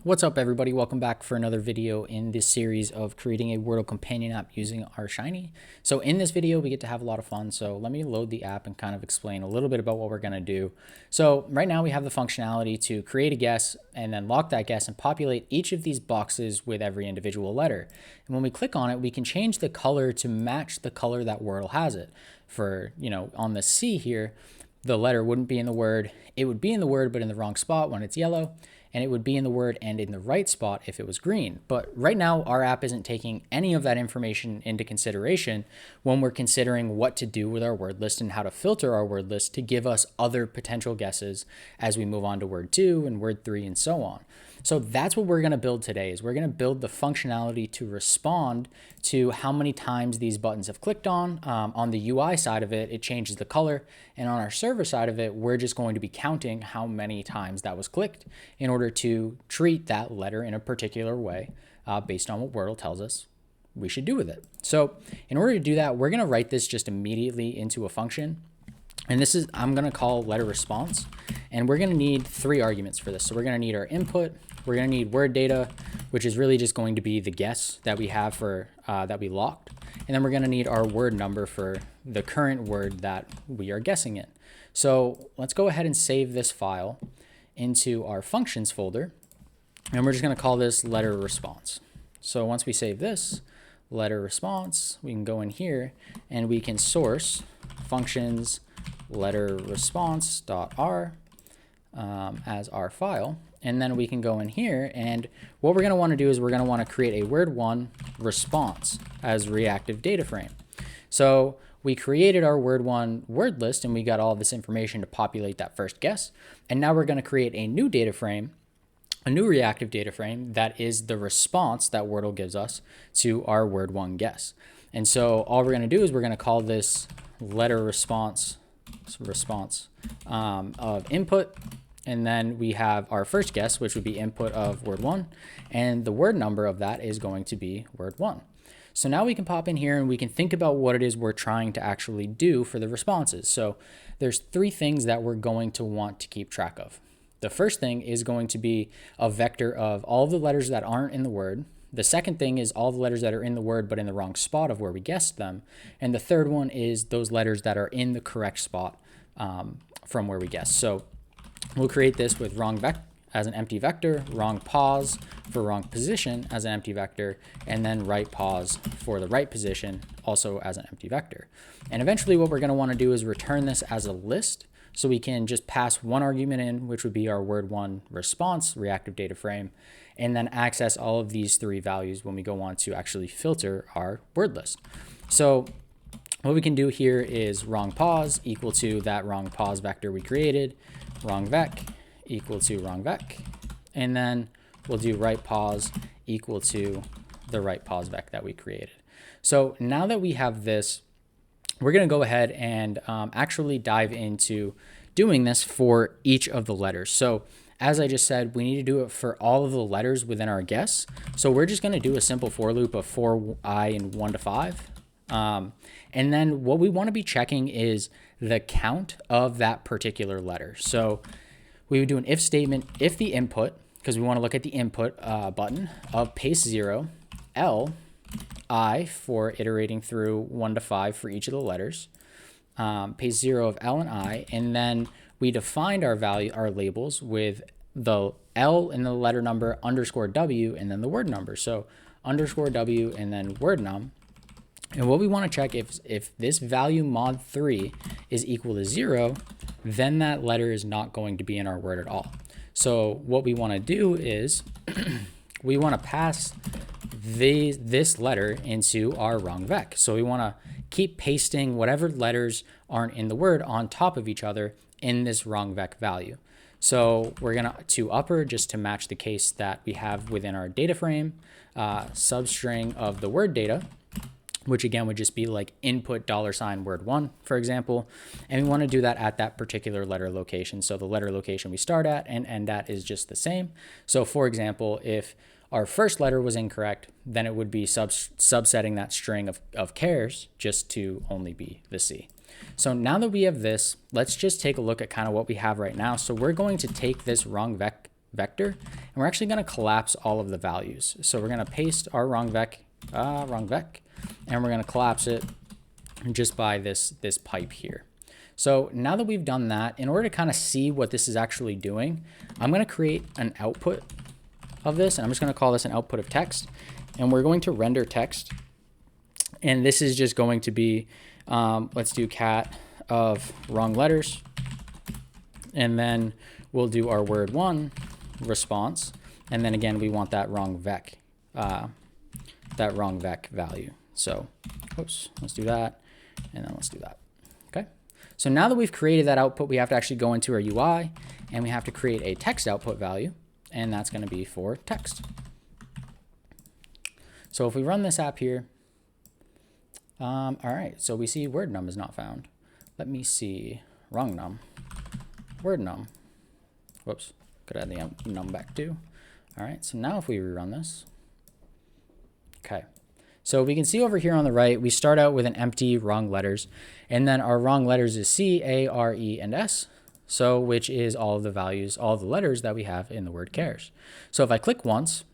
What's up, everybody? Welcome back for another video in this series of creating a Wordle Companion App using our Shiny. So in this video, we get to have a lot of fun. So let me load the app and kind of explain a little bit about what we're going to do. So right now we have the functionality to create a guess and then lock that guess and populate each of these boxes with every individual letter. And when we click on it, we can change the color to match the color that Wordle has it. For, on the C here, the letter wouldn't be in the word. It would be in the word, but in the wrong spot when it's yellow. And it would be in the word and in the right spot if it was green. But right now, our app isn't taking any of that information into consideration when we're considering what to do with our word list and how to filter our word list to give us other potential guesses as we move on to word 2 and word 3 and so on. So that's what we're going to build today. Is we're going to build the functionality to respond to how many times these buttons have clicked on. On the UI side of it, it changes the color. And on our server side of it, we're just going to be counting how many times that was clicked in order to treat that letter in a particular way based on what Wordle tells us we should do with it. So in order to do that, we're going to write this just immediately into a function. And this is, I'm going to call letter response. And we're going to need 3 arguments for this. So we're going to need our input. We're going to need word data, which is really just going to be the guess that we have for that we locked. And then we're going to need our word number for the current word that we are guessing in. So let's go ahead and save this file into our functions folder. And we're just going to call this letter response. So once we save this letter response, we can go in here and we can source functions letter response.r as our file. And then we can go in here, and what we're going to want to do is we're going to want to create a word1 response as reactive data frame. So we created our word1 word list, and we got all this information to populate that first guess. And now we're going to create a new data frame, a new reactive data frame that is the response that Wordle gives us to our word1 guess. And so all we're going to do is we're going to call this letter response of input. And then we have our first guess, which would be input of word 1. And the word number of that is going to be word 1. So now we can pop in here and we can think about what it is we're trying to actually do for the responses. So there's 3 things that we're going to want to keep track of. The first thing is going to be a vector of all of the letters that aren't in the word. The second thing is all the letters that are in the word but in the wrong spot of where we guessed them. And the third one is those letters that are in the correct spot from where we guessed. So we'll create this with wrong vec as an empty vector, wrong pause for wrong position as an empty vector, and then right pause for the right position also as an empty vector. And eventually what we're going to want to do is return this as a list, so we can just pass one argument in, which would be our word1 response reactive data frame, and then access all of these 3 values when we go on to actually filter our word list. So what we can do here is wrong pause equal to that wrong pause vector we created, wrong vec equal to wrong vec, and then we'll do right pause equal to the right pause vec that we created. So now that we have this, we're going to go ahead and actually dive into doing this for each of the letters. So as I just said, we need to do it for all of the letters within our guess. So we're just going to do a simple for loop of for I in 1 to 5. And then what we want to be checking is the count of that particular letter. So we would do an if statement if the input, because we want to look at the input button of paste 0, L, I for iterating through 1 to 5 for each of the letters, paste 0 of L and I, and then we defined our labels with the L in the letter number underscore W and then the word number. So underscore W and then word num. And what we want to check if this value mod 3 is equal to 0, then that letter is not going to be in our word at all. So what we want to do is we want to pass this letter into our wrong vec. So we want to keep pasting whatever letters aren't in the word on top of each other in this wrong vec value. So we're going to upper just to match the case that we have within our data frame, substring of the word data, which again would just be like input $word1, for example. And we want to do that at that particular letter location. So the letter location we start at and end at is just the same. So for example, if our first letter was incorrect, then it would be subsetting that string of chars just to only be the C. So now that we have this, let's just take a look at kind of what we have right now. So we're going to take this wrong vec vector, and we're actually going to collapse all of the values. So we're going to paste our wrong vec, and we're going to collapse it just by this pipe here. So now that we've done that, in order to kind of see what this is actually doing, I'm going to create an output of this, and I'm just going to call this an output of text, and we're going to render text. And this is just going to be, let's do cat of wrong letters, and then we'll do our word1 response, and then again we want that wrong vec value. So oops, let's do that, and then let's do that. Okay, so now that we've created that output, we have to actually go into our UI and we have to create a text output value, and that's going to be for text. So if we run this app here, all right, so we see word num is not found. Let me see wrong num, word num. Whoops, could add the num back too. All right, so now if we rerun this, okay. So we can see over here on the right, we start out with an empty wrong letters, and then our wrong letters is C, A, R, E, and S, so which is all of the values, all of the letters that we have in the word cares. So if I click once,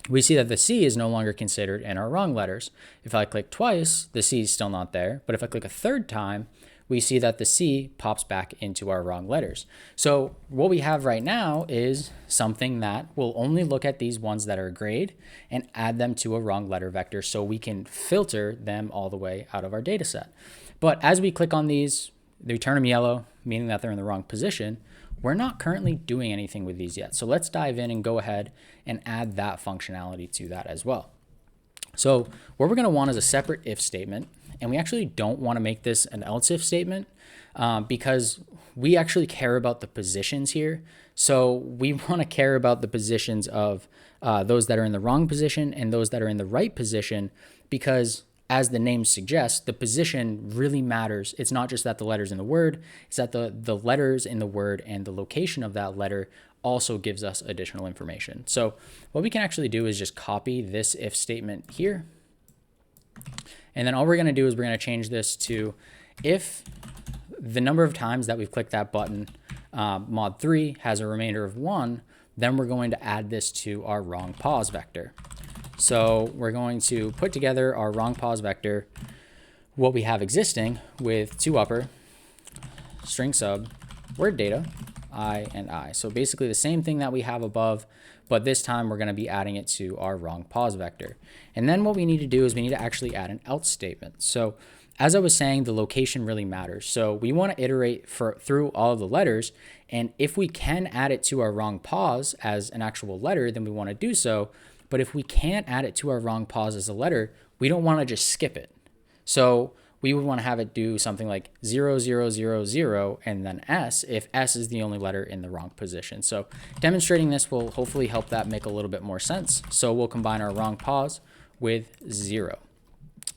we see that the C is no longer considered in our wrong letters. If I click twice, the C is still not there, but if I click a third time, we see that the C pops back into our wrong letters. So what we have right now is something that will only look at these ones that are grayed and add them to a wrong letter vector so we can filter them all the way out of our data set. But as we click on these, they turn them yellow, meaning that they're in the wrong position. We're not currently doing anything with these yet. So let's dive in and go ahead and add that functionality to that as well. So what we're going to want is a separate if statement. And we actually don't want to make this an else if statement because we actually care about the positions here. So we want to care about the positions of those that are in the wrong position and those that are in the right position, because as the name suggests, the position really matters. It's not just that the letter's in the word, it's that the letters in the word and the location of that letter also gives us additional information. So what we can actually do is just copy this if statement here. And then all we're going to do is we're going to change this to if the number of times that we've clicked that button, mod 3 has a remainder of 1, then we're going to add this to our wrong pause vector. So we're going to put together our wrong pause vector, what we have existing with two upper, string sub, word data, I and I. So basically the same thing that we have above, but this time we're going to be adding it to our wrong pause vector. And then what we need to do is we need to actually add an else statement. So as I was saying, the location really matters. So we want to iterate through all of the letters. And if we can add it to our wrong pause as an actual letter, then we want to do so. But if we can't add it to our wrong pause as a letter, we don't want to just skip it. So we would want to have it do something like 0, 0, 0, 0, and then S if S is the only letter in the wrong position. So demonstrating this will hopefully help that make a little bit more sense. So we'll combine our wrong pause with 0.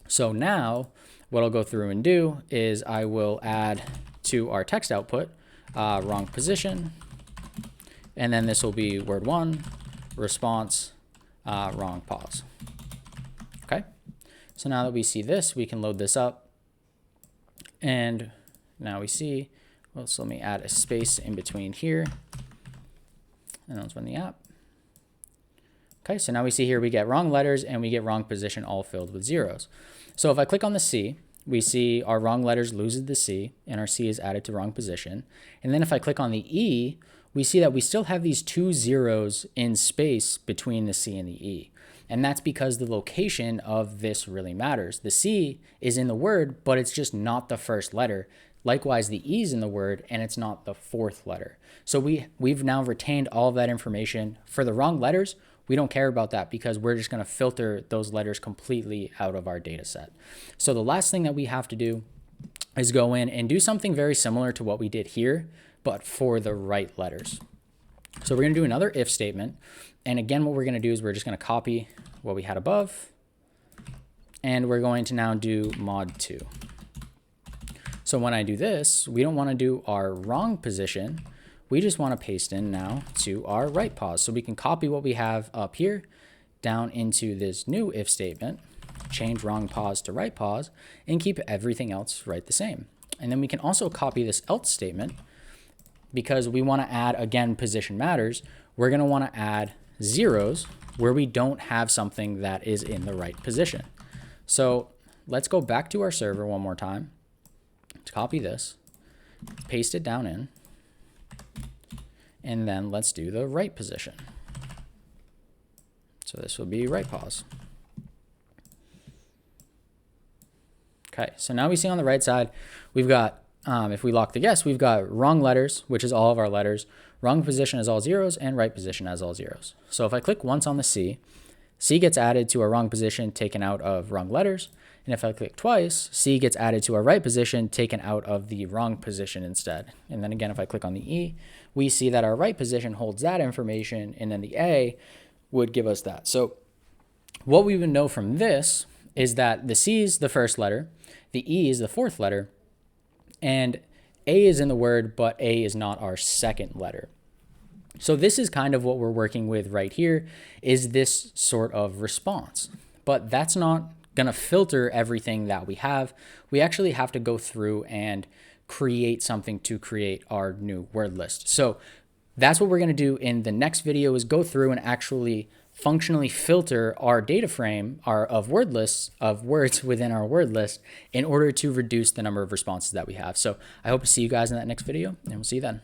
So now what I'll go through and do is I will add to our text output wrong position, and then this will be word1, response, wrong pause. Okay, so now that we see this, we can load this up. And now we see, well, so let me add a space in between here, and let's run the app. Okay, so now we see here we get wrong letters and we get wrong position all filled with zeros. So if I click on the C, we see our wrong letters loses the C and our C is added to wrong position. And then if I click on the E, we see that we still have these 2 zeros in space between the C and the E. And that's because the location of this really matters. The C is in the word, but it's just not the first letter. Likewise, the E is in the word, and it's not the fourth letter. So we've now retained all of that information. For the wrong letters, we don't care about that because we're just going to filter those letters completely out of our data set. So the last thing that we have to do is go in and do something very similar to what we did here, but for the right letters. So we're going to do another if statement. And again, what we're going to do is we're just going to copy what we had above, and we're going to now do mod 2. So when I do this, we don't want to do our wrong position. We just want to paste in now to our right pause. So we can copy what we have up here down into this new if statement, change wrong pause to right pause, and keep everything else right the same. And then we can also copy this else statement because we want to add, again, position matters. we're going to want to add zeros where we don't have something that is in the right position. So let's go back to our server one more time. Let's copy this, paste it down in, and then let's do the right position. So this will be right pause. Okay, so now we see on the right side, we've got, if we lock the guess, we've got wrong letters, which is all of our letters, wrong position is all zeros, and right position as all zeros. So if I click once on the C, C gets added to a wrong position, taken out of wrong letters. And if I click twice, C gets added to a right position, taken out of the wrong position instead. And then again, if I click on the E, we see that our right position holds that information, and then the A would give us that. So what we would know from this is that the C is the first letter, the E is the fourth letter, and A is in the word, but A is not our second letter. So this is kind of what we're working with right here, is this sort of response. But that's not going to filter everything that we have. We actually have to go through and create something to create our new word list. So that's what we're going to do in the next video, is go through and actually functionally filter our data frame of word lists of words within our word list in order to reduce the number of responses that we have. So I hope to see you guys in that next video, and we'll see you then.